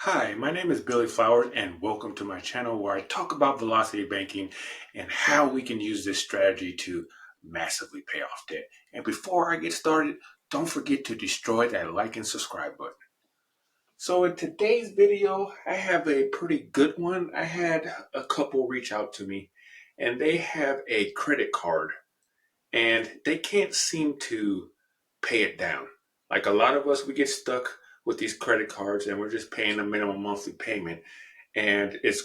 Hi, my name is Billy Flowers and welcome to my channel where I talk about velocity banking and how we can use this strategy to massively pay off debt. And before I get started, don't forget to destroy that like and subscribe button. So in today's video, I have a pretty good one. I had a couple reach out to me and they have a credit card and they can't seem to pay it down. Like a lot of us, we get stuck with these credit cards and we're just paying a minimum monthly payment. And it's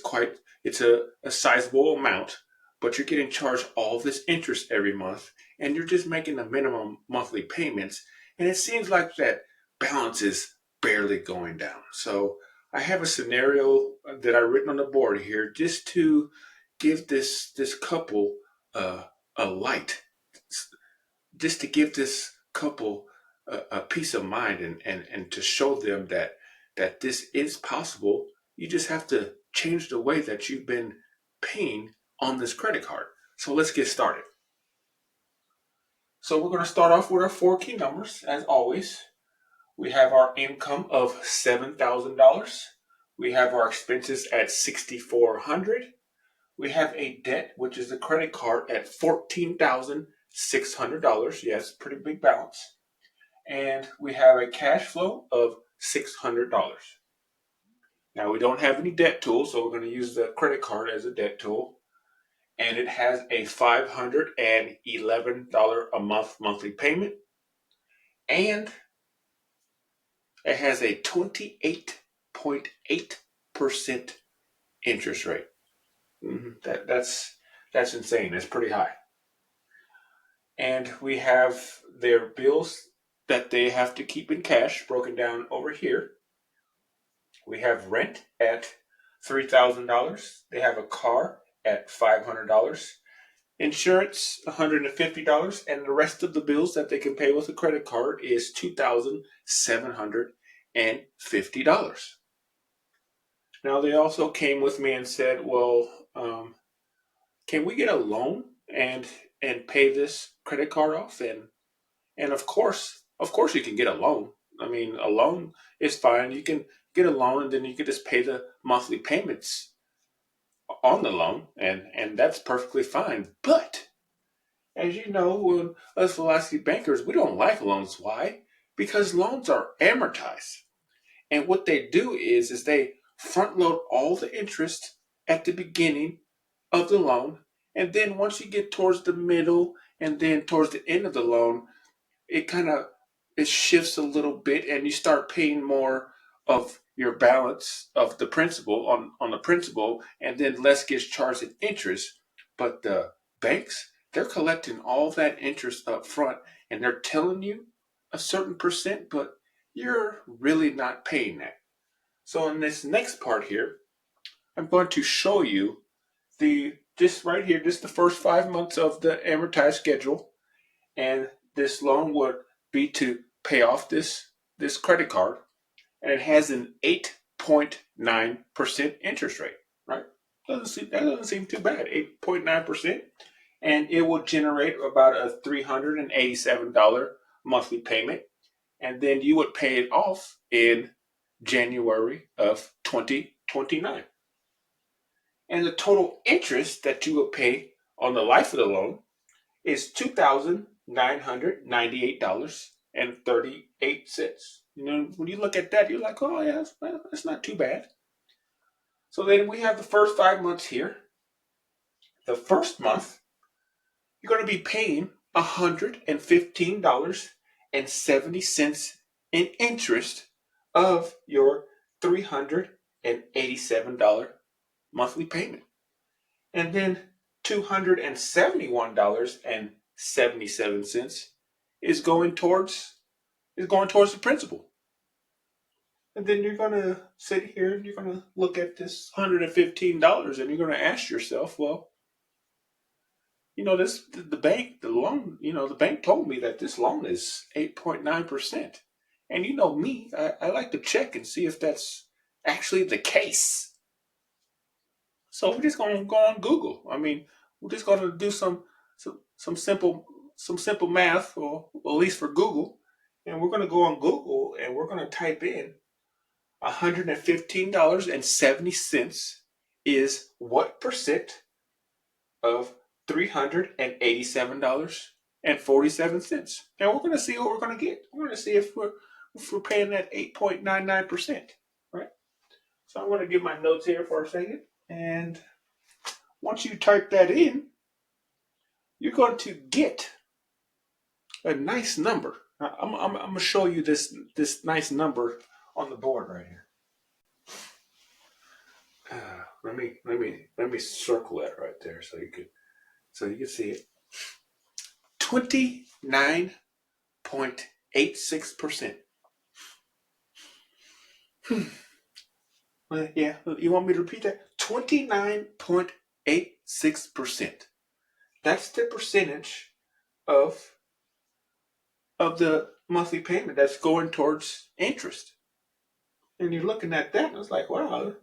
a sizable amount, but you're getting charged all this interest every month and you're just making the minimum monthly payments. And it seems like that balance is barely going down. So I have a scenario that I've written on the board here just to give this couple a light, just to give this couple a peace of mind and to show them that this is possible. You just have to change the way that you've been paying on this credit card. So let's get started. So we're going to start off with our four key numbers as always. We have our income of $7,000. We have our expenses at $6,400. We have a debt, which is the credit card, at $14,600. Yes, pretty big balance. And we have a cash flow of $600. Now, we don't have any debt tools, so we're going to use the credit card as a debt tool. And it has a $511 a month monthly payment. And it has a 28.8% interest rate. That's insane. That's pretty high. And we have their bills that they have to keep in cash broken down over here. We have rent at $3,000. They have a car at $500. Insurance, $150. And the rest of the bills that they can pay with a credit card is $2,750. Now, they also came with me and said, well, can we get a loan and pay this credit card off? And of course you can get a loan. I mean, a loan is fine. You can get a loan and then you can just pay the monthly payments on the loan, and that's perfectly fine. But as you know, when us velocity bankers, we don't like loans. Why? Because loans are amortized. And what they do is they front load all the interest at the beginning of the loan. And then once you get towards the middle and then towards the end of the loan, it shifts a little bit and you start paying more of your balance of the principal on the principal, and then less gets charged in interest. But the banks, they're collecting all that interest up front and they're telling you a certain percent, but you're really not paying that. So in this next part here, I'm going to show you just right here, just the first 5 months of the amortized schedule. And this loan would be to pay off this credit card, and it has an 8.9% interest rate. Right? That doesn't seem too bad. 8.9%, and it will generate about a $387 monthly payment, and then you would pay it off in January of 2029. And the total interest that you would pay on the life of the loan is $2,998.38. When you look at that, you're like, oh yeah, that's not too bad. So then we have the first 5 months here. The first month, you're going to be paying $115.70 in interest of your $387 monthly payment. And then $271.77 is going towards the principal. And then you're going to sit here and you're going to look at this $115 and you're going to ask yourself, well, the bank told me that this loan is 8.9%. And you know me, I like to check and see if that's actually the case. So we're just going to go on Google. I mean, we're just going to do some simple math, or at least for Google. And we're going to go on Google and we're going to type in $115.70 is what percent of $387.47. And we're going to see what we're going to get. We're going to see if we're paying that 8.99%, right? So I'm going to give my notes here for a second. And once you type that in, you're going to get a nice number. I'm going to show you this nice number on the board right here. Let me circle that right there so you can see it. 29.86%. Yeah, you want me to repeat that? 29.86%. That's the percentage of the monthly payment that's going towards interest. And you're looking at that, and it's like, wow,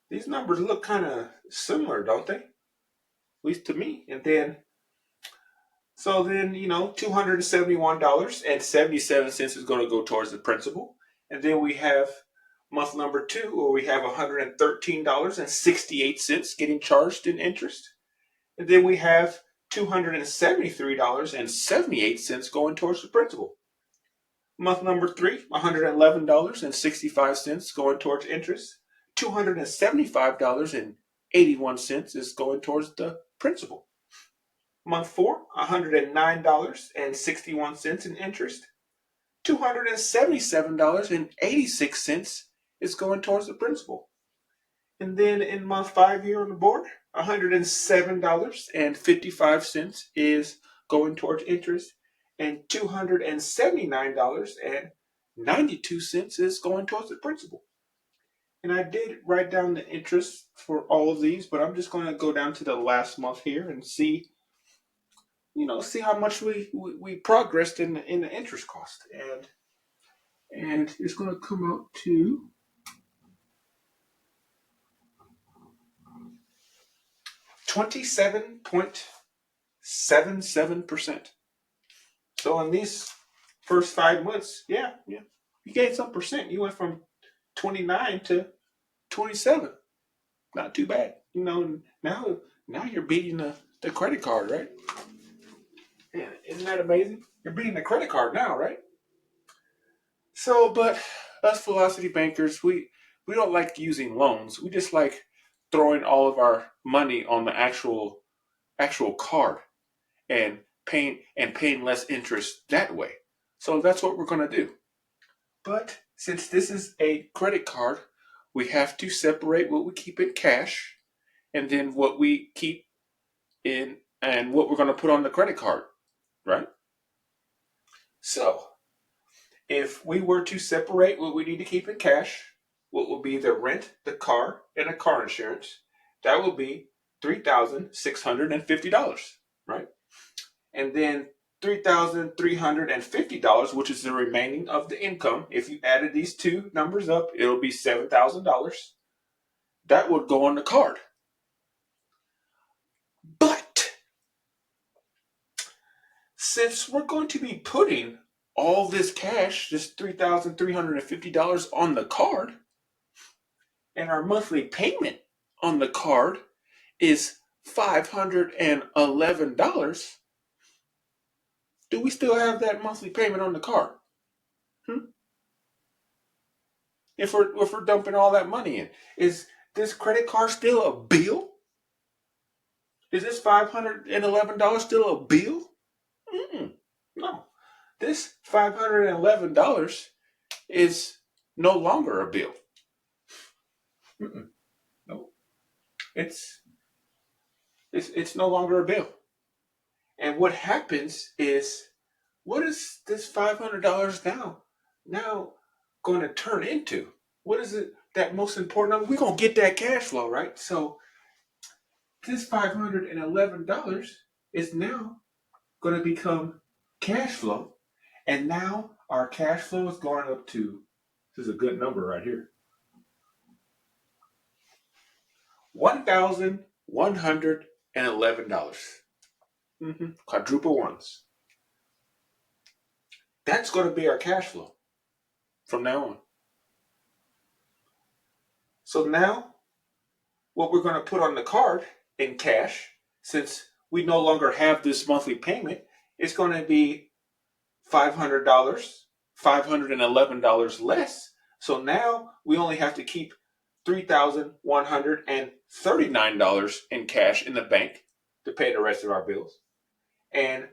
these numbers look kind of similar, don't they? At least to me. And then, $271.77 is going to go towards the principal. And then we have month number 2, where we have $113.68 getting charged in interest. And then we have $273.78 going towards the principal. Month number 3, $111.65 going towards interest. $275.81 is going towards the principal. Month 4, $109.61 in interest. $277.86 is going towards the principal. And then in month 5 here on the board, $107.55 is going towards interest, and $279.92 is going towards the principal. And I did write down the interest for all of these, but I'm just going to go down to the last month here and see how much we progressed in the interest cost. And it's going to come out to $27.77%. So in these first 5 months, yeah, you gained some percent. You went from 29 to 27. Not too bad. Now you're beating the credit card, right? Yeah, isn't that amazing? You're beating the credit card now, right? So, but us velocity bankers, we don't like using loans. We just like throwing all of our money on the actual card and paying less interest that way. So that's what we're going to do. But since this is a credit card, we have to separate what we keep in cash and then what we keep in and what we're going to put on the credit card, right? So if we were to separate what we need to keep in cash, what will be the rent, the car, and the car insurance, that will be $3,650, right? And then $3,350, which is the remaining of the income. If you added these two numbers up, it'll be $7,000. That would go on the card. But since we're going to be putting all this cash, this $3,350 on the card, and our monthly payment on the card is $511, do we still have that monthly payment on the card? If we're dumping all that money in, is this credit card still a bill? Is this $511 still a bill? No. This $511 is no longer a bill. No. It's no longer a bill. And what happens is, what is this $500 now going to turn into? What is it that most important number? We're going to get that cash flow, right? So this $511 is now going to become cash flow. And now our cash flow is going up to, this is a good number right here, $1,111. Quadruple ones. That's going to be our cash flow from now on. So now what we're going to put on the card in cash, since we no longer have this monthly payment, is going to be $500, $511 less. So now we only have to keep $3,139 in cash in the bank to pay the rest of our bills. And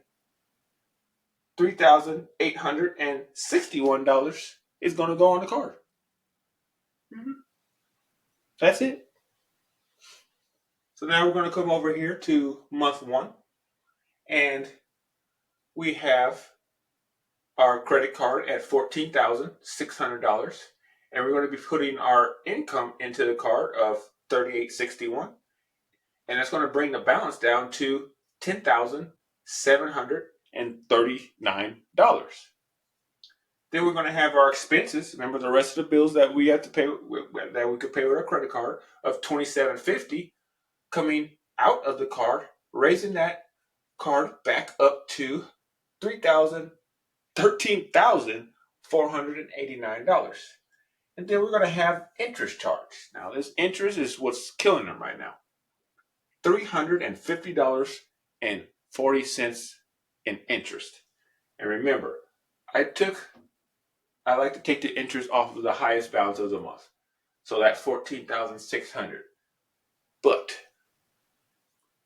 $3,861 is going to go on the card. Mm-hmm. That's it. So now we're going to come over here to month one, and we have our credit card at $14,600, and we're going to be putting our income into the card of $3,861, and that's going to bring the balance down to $10,739. Then we're going to have our expenses. Remember the rest of the bills that we have to pay, that we could pay with our credit card, of $2,750 coming out of the card, raising that card back up to $13,489. And then we're going to have interest charge. Now this interest is what's killing them right now. $350.40 in interest. And remember, I like to take the interest off of the highest balance of the month. So that's $14,600. But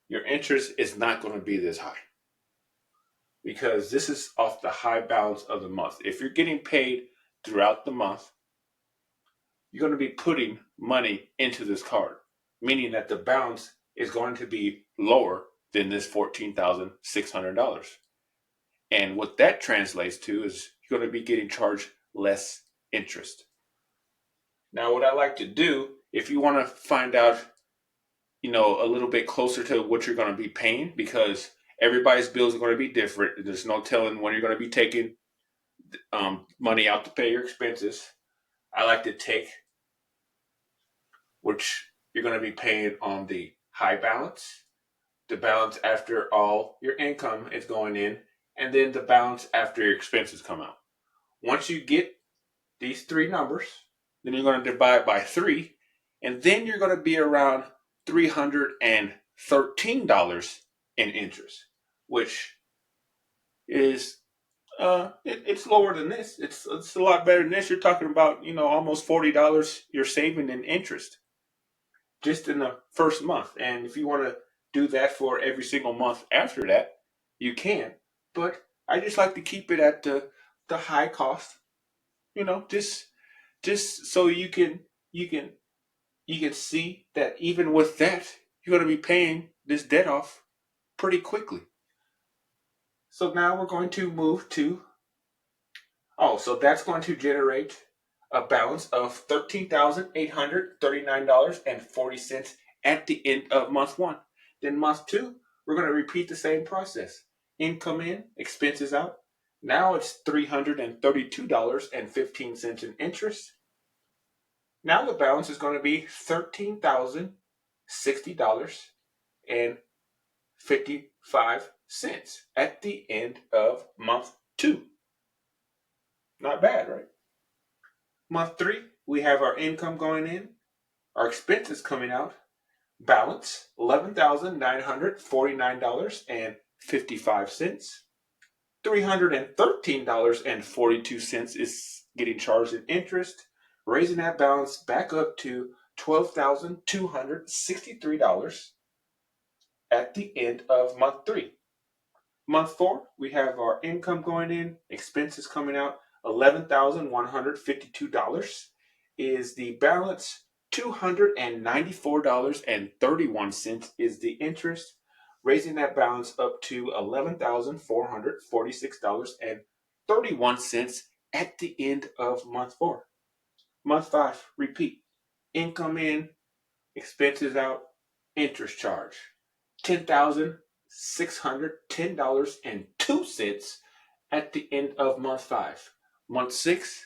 your interest is not going to be this high, because this is off the high balance of the month. If you're getting paid throughout the month, you're going to be putting money into this card, meaning that the balance is going to be lower than this $14,600. And what that translates to is you're going to be getting charged less interest. Now, what I like to do, if you want to find out, a little bit closer to what you're going to be paying, because everybody's bills are going to be different. There's no telling when you're going to be taking money out to pay your expenses. I like to take which you're going to be paying on the high balance, the balance after all your income is going in, and then the balance after your expenses come out. Once you get these three numbers, then you're going to divide by 3, and then you're going to be around $313 in interest, which is it's lower than this. It's a lot better than this. You're talking about almost $40 you're saving in interest just in the first month. And if you want to do that for every single month after that, you can. But I just like to keep it at the high cost. Just so you can see that even with that, you're going to be paying this debt off pretty quickly. So now we're going to move to, so that's going to generate a balance of $13,839.40 at the end of month one. Then month two, we're going to repeat the same process. Income in, expenses out. Now it's $332.15 in interest. Now the balance is going to be $13,060.55 at the end of month two. Not bad, right? Month three, we have our income going in, our expenses coming out. Balance $11,949.55. $313.42 is getting charged in interest, raising that balance back up to $12,263 at the end of month three. Month four, we have our income going in, expenses coming out. $11,152 is the balance. $294.31 is the interest, raising that balance up to $11,446.31 at the end of month four. Month five, repeat. Income in, expenses out, interest charge. $10,610.02 at the end of month five. Month six,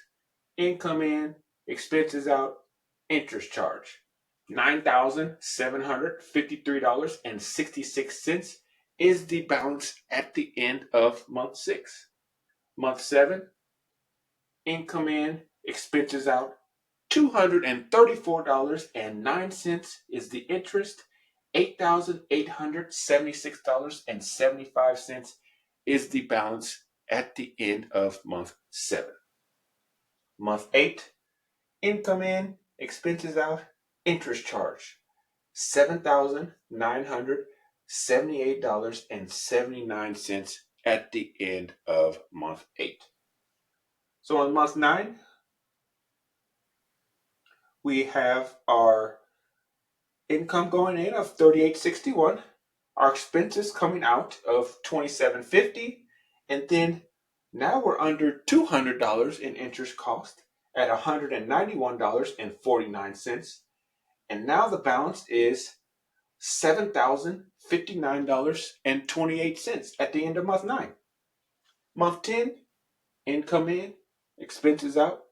income in, expenses out, interest charge. $9,753.66 is the balance at the end of month six. Month seven, income in, expenses out, $234.09 is the interest. $8,876.75 is the balance at the end of month 7. Month 8, income in, expenses out, interest charge, $7,978.79 at the end of month 8. So on month 9, we have our income going in of $38.61, our expenses coming out of $27.50, and then now we're under $200 in interest cost at $191.49, and now the balance is $7,059.28 at the end of month 9. Month 10, income in, expenses out,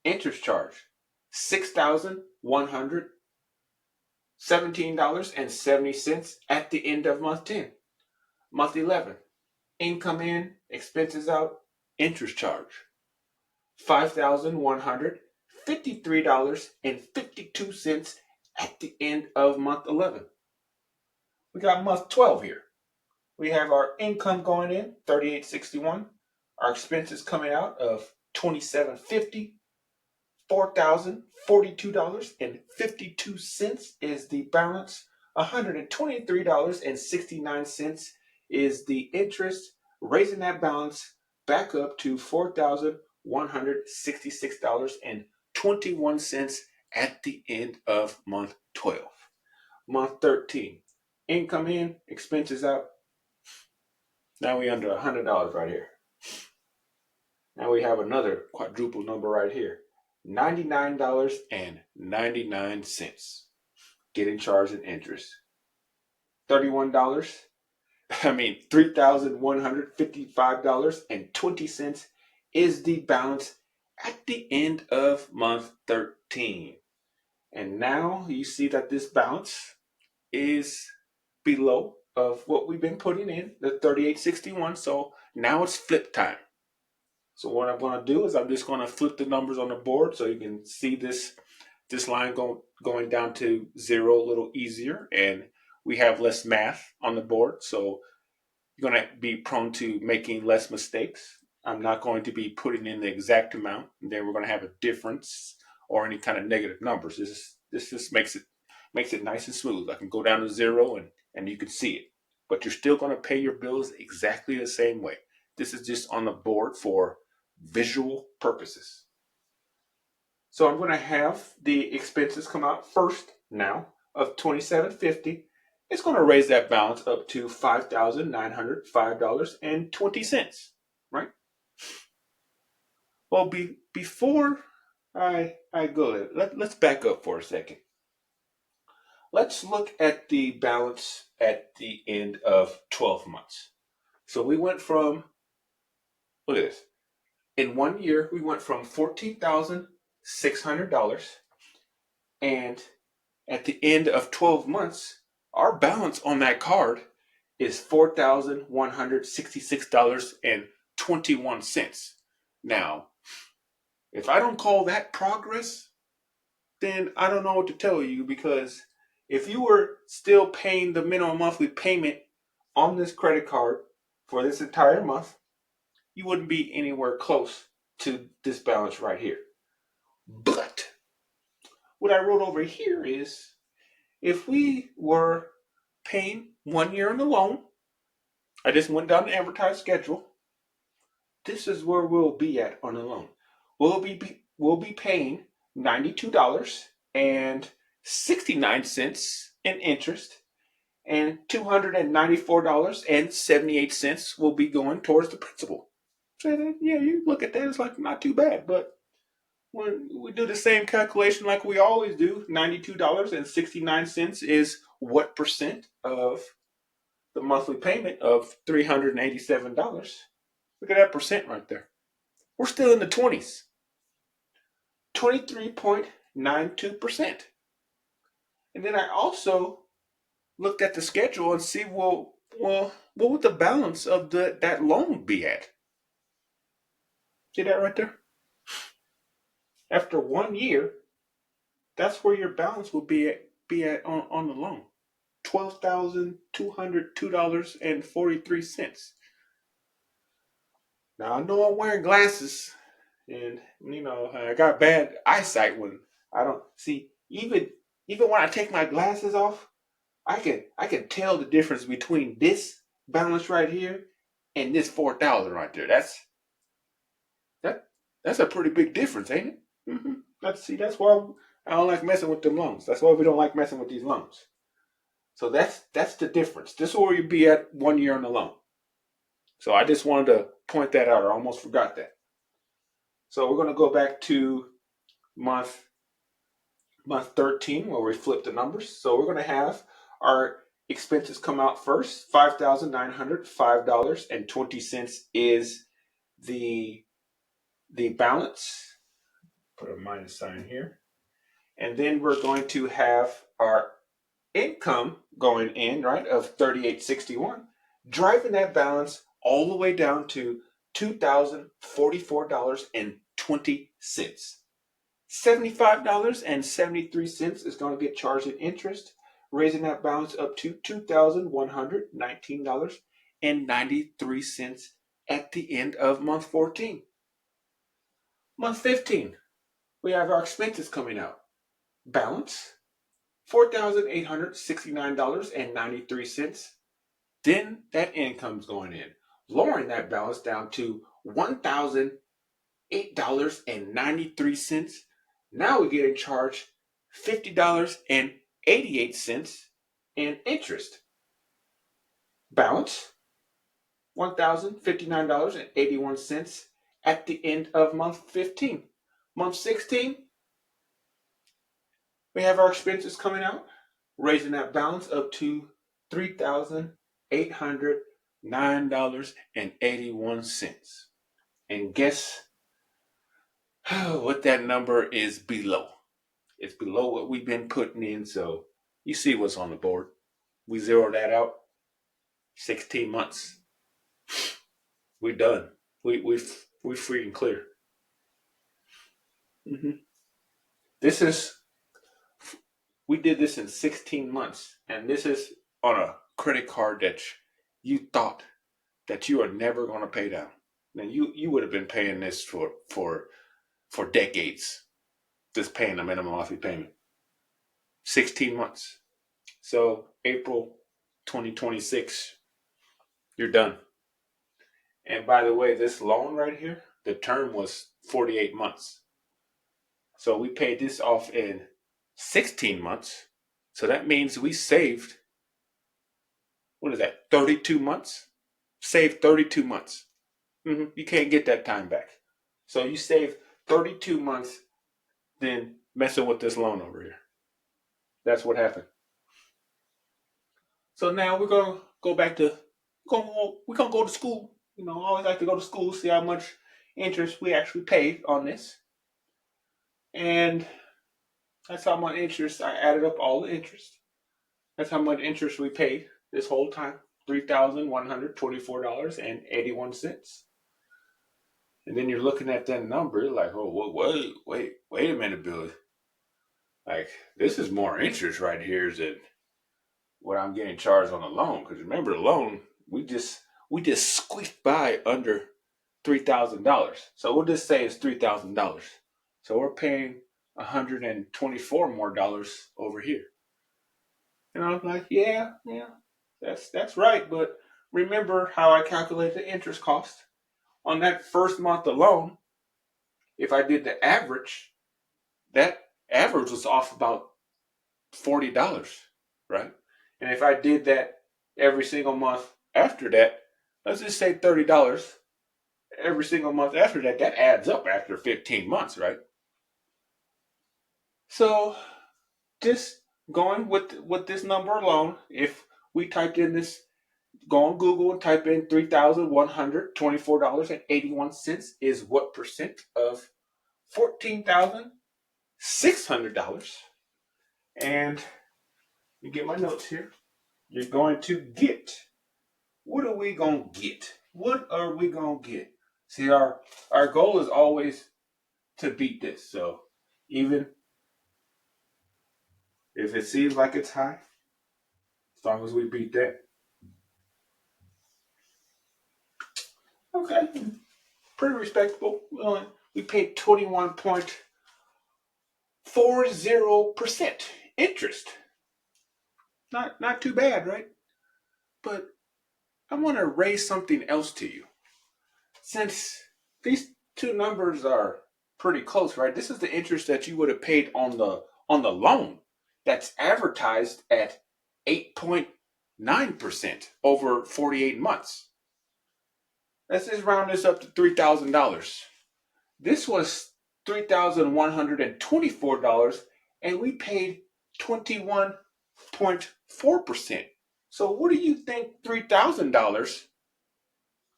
interest charge, $6,117.70 at the end of month 10. Month 11, income in, expenses out, interest charge, $5,153.52 at the end of month 11. We got month 12 here. We have our income going in, $38.61. Our expenses coming out of $27.50. $4,042.52 is the balance. $123.69 is the interest, raising that balance back up to $4,166.21 at the end of month 12. Month 13, income in, expenses out. Now we under $100 right here. Now we have another quadruple number right here. $99.99 getting charged in interest. $3,155.20 is the balance at the end of month 13. And now you see that this balance is below of what we've been putting in, the $38.61. So now it's flip time. So what I'm going to do is I'm just going to flip the numbers on the board so you can see this line going down to 0 a little easier, and we have less math on the board, so you're going to be prone to making less mistakes. I'm not going to be putting in the exact amount, and then we're going to have a difference or any kind of negative numbers. This just makes it nice and smooth. I can go down to 0 and you can see it, but you're still going to pay your bills exactly the same way. This is just on the board for visual purposes. So I'm going to have the expenses come out first now of $27.50. It's going to raise that balance up to $5,905.20, right? Well, before I go there, let's back up for a second. Let's look at the balance at the end of 12 months. So we went from, look at this. In 1 year, we went from $14,600, and at the end of 12 months, our balance on that card is $4,166.21. Now, if I don't call that progress, then I don't know what to tell you, because if you were still paying the minimum monthly payment on this credit card for this entire month, you wouldn't be anywhere close to this balance right here. But what I wrote over here is, if we were paying 1 year on the loan, I just went down the amortized schedule. This is where we'll be at on the loan. We'll be paying $92.69 in interest, and $294.78 will be going towards the principal. So yeah, you look at that, it's like not too bad. But when we do the same calculation like we always do, $92.69 is what percent of the monthly payment of $387. Look at that percent right there. We're still in the 20s. 23.92%. And then I also looked at the schedule and see, well, what would the balance of that loan be at? See that right there? After 1 year, that's where your balance will be at on the loan. $12,202.43. Now I know I'm wearing glasses, and I got bad eyesight when I don't see. Even when I take my glasses off, I can tell the difference between this balance right here and this 4,000 right there. That that's a pretty big difference, ain't it? That's why I don't like messing with them loans. That's why we don't like messing with these loans. So that's the difference. This is where you be at 1 year on the loan. So I just wanted to point that out. I almost forgot that. So we're going to go back to month month 13 where we flip the numbers. So we're going to have our expenses come out first. $5,905.20 is the balance. Put a minus sign here. And then we're going to have our income going in, right, of 3861, driving that balance all the way down to $2,044.20. $75.73 is going to get charged in interest, raising that balance up to $2,119.93 at the end of month 14. Month 15, we have our expenses coming out. Balance $4,869.93. Then that income's going in, lowering that balance down to $1,008.93. Now we're getting charged $50.88 in interest. Balance $1,059.81 at the end of month 15. Month 16, we have our expenses coming out, raising that balance up to $3,809.81. And guess what that number is below? It's below what we've been putting in, so you see what's on the board. We zero that out. 16 months. We're done. We free and clear. This is we did this in 16 months, and this is on a credit card that you thought that you are never going to pay down. Now you would have been paying this for decades, just paying a minimum monthly payment. 16 months. So April 2026, you're done. And by the way, this loan right here, the term was 48 months. So we paid this off in 16 months. So that means we saved, what is that, 32 months? Saved 32 months. You can't get that time back. So you save 32 months then messing with this loan over here. That's what happened. So now we're going to go back to, we're going to go to school. I always like to go to school, see how much interest we actually pay on this. And that's how much interest, I added up all the interest. That's how much interest we paid this whole time. $3,124.81. And then you're looking at that number, like, oh, wait a minute, Bill. Like, this is more interest right here than what I'm getting charged on the loan. Because remember, the loan, we just squeaked by under $3,000. So we'll just say it's $3,000. So we're paying $124 more over here. And I was like, yeah, that's right. But remember how I calculate the interest cost on that first month alone? If I did the average, that average was off about $40, right? And if I did that every single month after that, let's just say $30 every single month after that, that adds up after 15 months, right? So just going with this number alone, if we typed in this, go on Google and type in $3,124.81 is what percent of $14,600. And you get my notes here. You're going to get. What are we going to get? What are we going to get? See, our goal is always to beat this. So even If it seems like it's high, as long as we beat that. Okay, pretty respectable. We paid 21.40% interest. Not too bad, right? But I want to raise something else to you. Since these two numbers are pretty close, right? This is the interest that you would have paid on the loan that's advertised at 8.9% over 48 months. Let's just round this up to $3,000. This was $3,124, and we paid 21.4%. So what do you think $3,000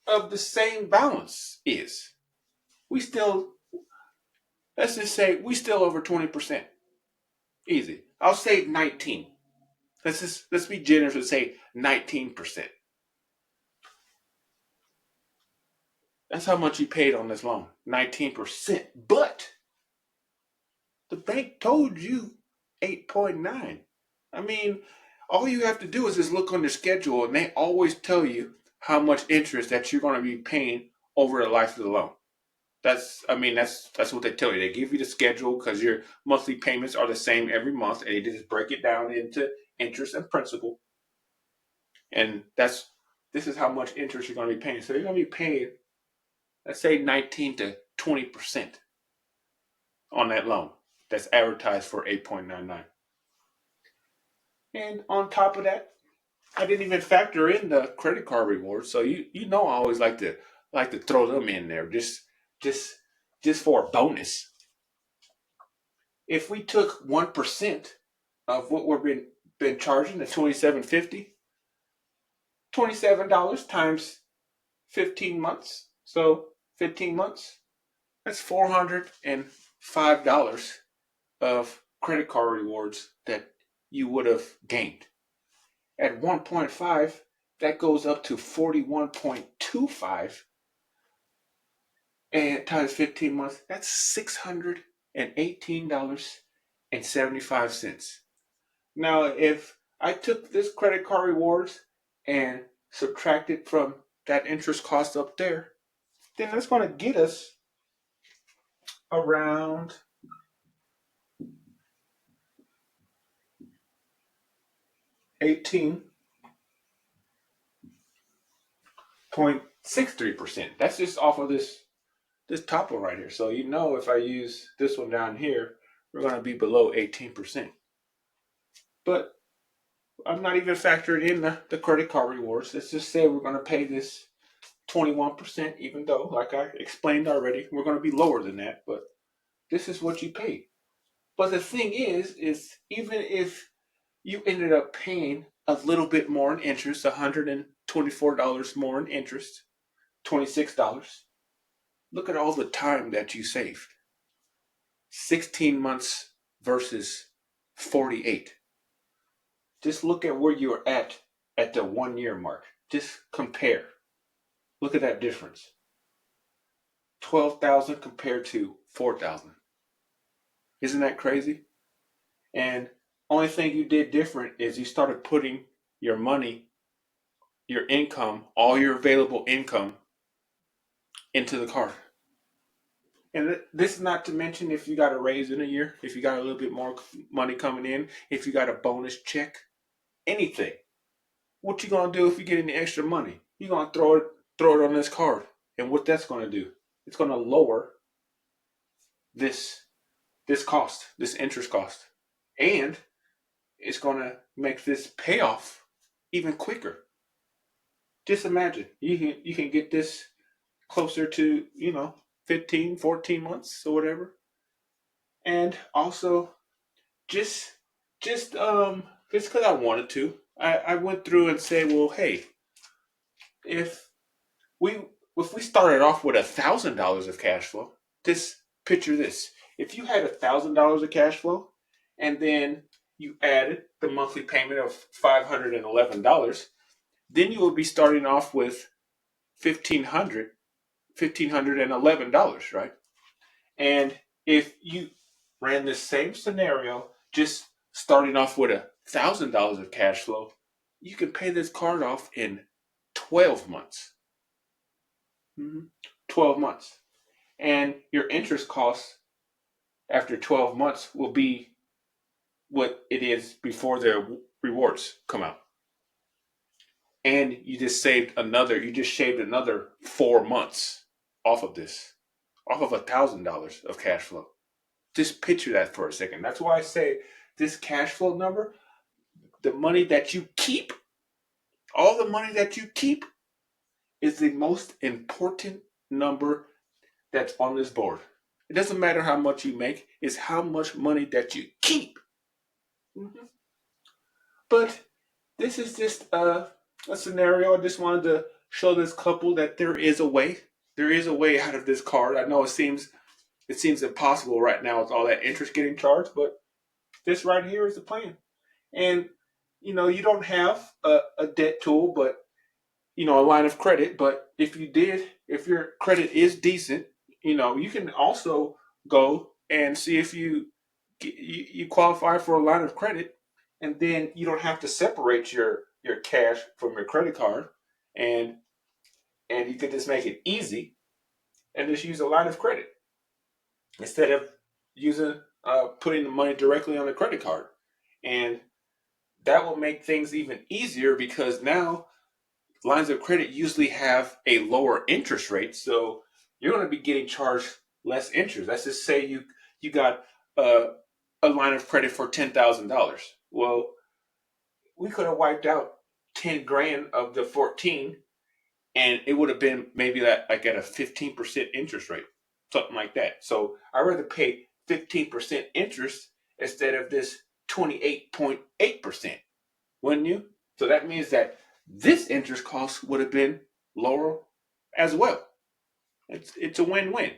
of the same balance is? We still, let's just say we still over 20%. Easy. I'll say 19. Let's be generous and say 19%. That's how much you paid on this loan. 19%. But the bank told you 8.9. I mean, all you have to do is just look on the schedule, and they always tell you how much interest that you're going to be paying over the life of the loan. That's what they tell you. They give you the schedule because your monthly payments are the same every month, and they just break it down into interest and principal. And this is how much interest you're going to be paying. So you're going to be paying, let's say, 19 to 20% on that loan that's advertised for 8.99. And on top of that, I didn't even factor in the credit card rewards. So you know I always like to throw them in there just just for a bonus. If we took 1% of what we've been charging, the $27.50, $27 times 15 months. So 15 months, that's $405 of credit card rewards that you would have gained. At 1.5, that goes up to 41.25, and times 15 months, that's $618.75. Now, if I took this credit card rewards and subtracted from that interest cost up there, then that's going to get us around $18.63. That's just off of this top one right here. So you know if I use this one down here, we're going to be below 18%. But I'm not even factoring in the credit card rewards. Let's just say we're going to pay this 21%, even though, like I explained already, we're going to be lower than that. But this is what you paid. But the thing is even if you ended up paying a little bit more in interest, $124 more in interest, $26. Look at all the time that you saved. 16 months versus 48. Just look at where you're at the 1 year mark. Just compare. Look at that difference. 12,000 compared to 4,000. Isn't that crazy? And only thing you did different is you started putting your money, your income, all your available income into the card. And this is not to mention if you got a raise in a year, if you got a little bit more money coming in, if you got a bonus check, anything. What you gonna do if you get any extra money? You're gonna throw it on this card. And what that's gonna do, it's gonna lower this cost, this interest cost. And it's gonna make this payoff even quicker. Just imagine you can get this closer to 15, 14 months or whatever. And also just just because I wanted to, I went through and said, well, hey, if we if we started off with $1,000 of cash flow, just picture this: if you had $1,000 of cash flow, and then you added the monthly payment of $511, then you would be starting off with $1,511, right? And if you ran the same scenario, just starting off with $1,000 of cash flow, you can pay this card off in 12 months. 12 months. And your interest costs after 12 months will be what it is before the rewards come out. And you just shaved another 4 months off of this, off of $1,000 of cash flow. Just picture that for a second. That's why I say this cash flow number, the money that you keep, all the money that you keep, is the most important number that's on this board. It doesn't matter how much you make, it's how much money that you keep. Mm-hmm. But this is just a scenario. I just wanted to show this couple that there is a way. There is a way out of this card. I know it seems impossible right now with all that interest getting charged, but this right here is the plan. And you don't have a debt tool, but a line of credit. But if you did, if your credit is decent, you can also go and see if you qualify for a line of credit, and then you don't have to separate your cash from your credit card, and you can just make it easy and just use a line of credit instead of using putting the money directly on the credit card. And that will make things even easier because now lines of credit usually have a lower interest rate, so you're going to be getting charged less interest. Let's just say you got a line of credit for $10,000. Well, we could have wiped out 10 grand of the 14, and it would have been maybe like at a 15% interest rate, something like that. So I'd rather pay 15% interest instead of this 28.8%, wouldn't you? So that means that this interest cost would have been lower as well. It's a win-win.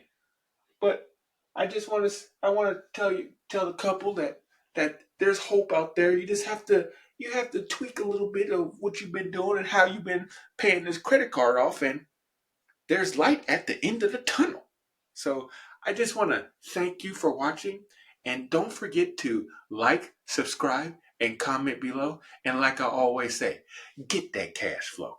But I want to tell the couple that there's hope out there. You have to tweak a little bit of what you've been doing and how you've been paying this credit card off, and there's light at the end of the tunnel. So I just want to thank you for watching, and don't forget to like, subscribe, and comment below. And like I always say, get that cash flow.